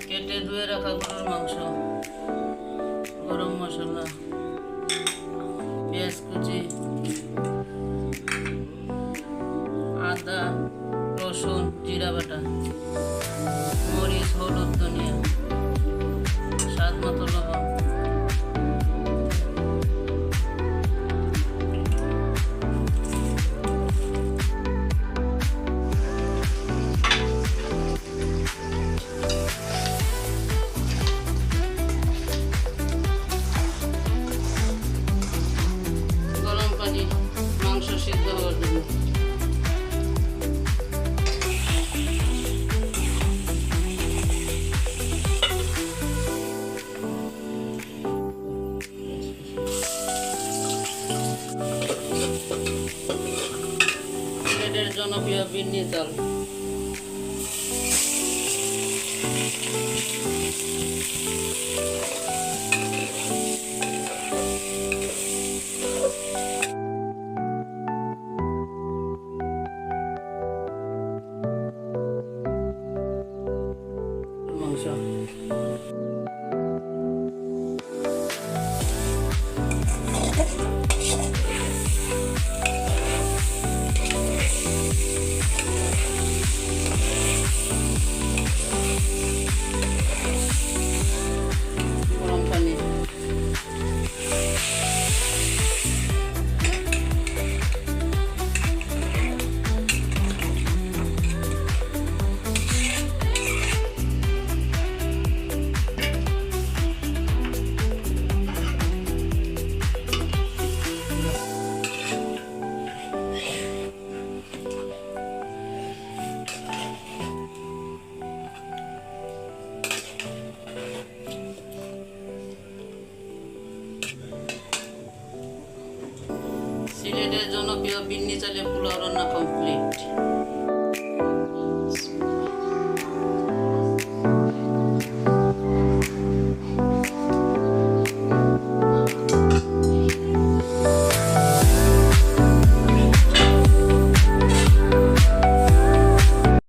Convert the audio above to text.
কেটে ধুয়ে রাখা গরুর মাংস, গরম মশলা, পেঁয়াজ কুচি, আদা, রসুন, জিরা বাটা, মরিচ, হলুদ, ধনিয়া, স্বাদ মতো লবণ। গরম পানি মাংস সিদ্ধ হওয়ার জন্য। সিলেটের জনপ্রিয় বিন্নি চাল। মাংস গরম পানি, সিলেটের জনপ্রিয় বিন্নি চালের পোলাও রান্না কমপ্লিট।